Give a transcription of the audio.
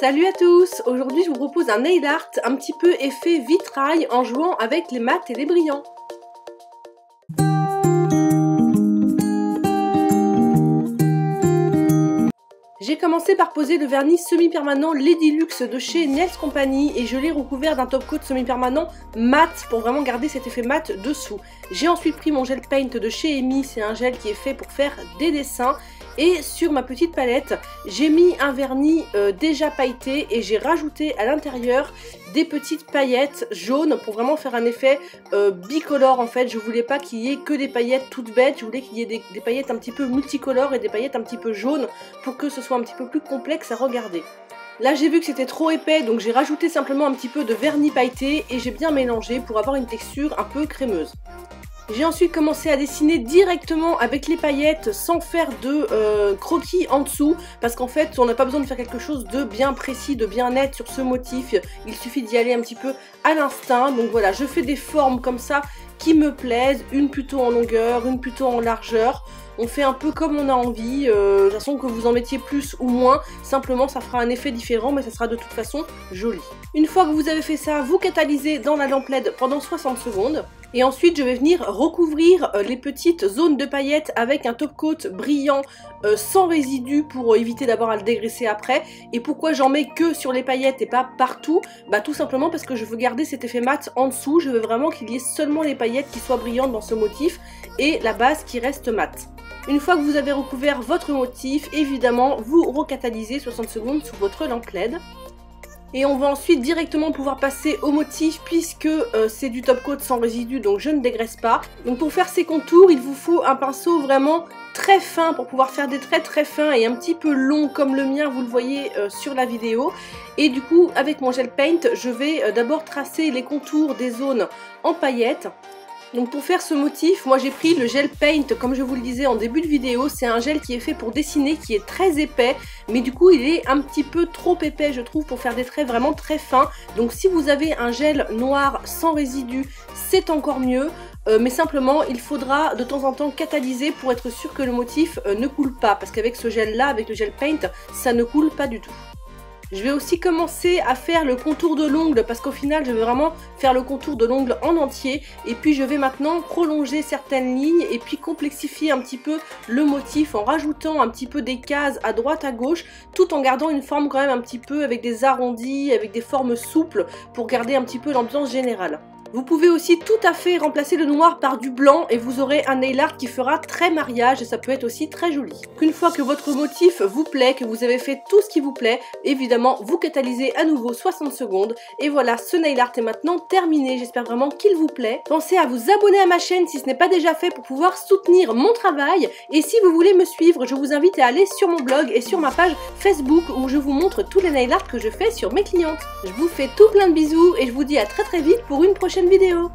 Salut à tous! Aujourd'hui je vous propose un nail art un petit peu effet vitrail en jouant avec les mats et les brillants. J'ai commencé par poser le vernis semi-permanent Lady Luxe de chez Nails Company et je l'ai recouvert d'un top coat semi-permanent mat pour vraiment garder cet effet mat dessous. J'ai ensuite pris mon gel paint de chez Amy, c'est un gel qui est fait pour faire des dessins. Et sur ma petite palette, j'ai mis un vernis déjà pailleté et j'ai rajouté à l'intérieur des petites paillettes jaunes pour vraiment faire un effet bicolore en fait. Je voulais pas qu'il y ait que des paillettes toutes bêtes, je voulais qu'il y ait des paillettes un petit peu multicolores et des paillettes un petit peu jaunes pour que ce soit un petit peu plus complexe à regarder. Là j'ai vu que c'était trop épais donc j'ai rajouté simplement un petit peu de vernis pailleté et j'ai bien mélangé pour avoir une texture un peu crémeuse. J'ai ensuite commencé à dessiner directement avec les paillettes sans faire de croquis en dessous parce qu'en fait on n'a pas besoin de faire quelque chose de bien précis, de bien net sur ce motif, il suffit d'y aller un petit peu à l'instinct. Donc voilà, je fais des formes comme ça qui me plaisent, une plutôt en longueur, une plutôt en largeur. On fait un peu comme on a envie, de toute façon que vous en mettiez plus ou moins, simplement ça fera un effet différent mais ça sera de toute façon joli. Une fois que vous avez fait ça, vous catalysez dans la lampe LED pendant 60 secondes. Et ensuite je vais venir recouvrir les petites zones de paillettes avec un top coat brillant sans résidus pour éviter d'avoir à le dégraisser après. Et pourquoi j'en mets que sur les paillettes et pas partout? Bah tout simplement parce que je veux garder cet effet mat en dessous, je veux vraiment qu'il y ait seulement les paillettes qui soient brillantes dans ce motif et la base qui reste mat. Une fois que vous avez recouvert votre motif, évidemment vous recatalysez 60 secondes sous votre lampe LED. Et on va ensuite directement pouvoir passer au motif puisque c'est du top coat sans résidus donc je ne dégraisse pas. Donc pour faire ces contours il vous faut un pinceau vraiment très fin pour pouvoir faire des traits très fins et un petit peu longs comme le mien, vous le voyez sur la vidéo. Et du coup avec mon gel paint je vais d'abord tracer les contours des zones en paillettes. Donc pour faire ce motif, moi j'ai pris le gel paint comme je vous le disais en début de vidéo, c'est un gel qui est fait pour dessiner, qui est très épais, mais du coup il est un petit peu trop épais je trouve pour faire des traits vraiment très fins. Donc si vous avez un gel noir sans résidus, c'est encore mieux, mais simplement il faudra de temps en temps catalyser pour être sûr que le motif ne coule pas, parce qu'avec ce gel là, avec le gel paint, ça ne coule pas du tout. Je vais aussi commencer à faire le contour de l'ongle parce qu'au final je vais vraiment faire le contour de l'ongle en entier et puis je vais maintenant prolonger certaines lignes et puis complexifier un petit peu le motif en rajoutant un petit peu des cases à droite à gauche tout en gardant une forme quand même un petit peu avec des arrondis, avec des formes souples pour garder un petit peu l'ambiance générale. Vous pouvez aussi tout à fait remplacer le noir par du blanc et vous aurez un nail art qui fera très mariage et ça peut être aussi très joli. Une fois que votre motif vous plaît, que vous avez fait tout ce qui vous plaît, évidemment vous catalysez à nouveau 60 secondes et voilà, ce nail art est maintenant terminé. J'espère vraiment qu'il vous plaît. Pensez à vous abonner à ma chaîne si ce n'est pas déjà fait pour pouvoir soutenir mon travail et si vous voulez me suivre, je vous invite à aller sur mon blog et sur ma page Facebook où je vous montre tous les nail art que je fais sur mes clientes. Je vous fais tout plein de bisous et je vous dis à très vite pour une prochaine vidéo.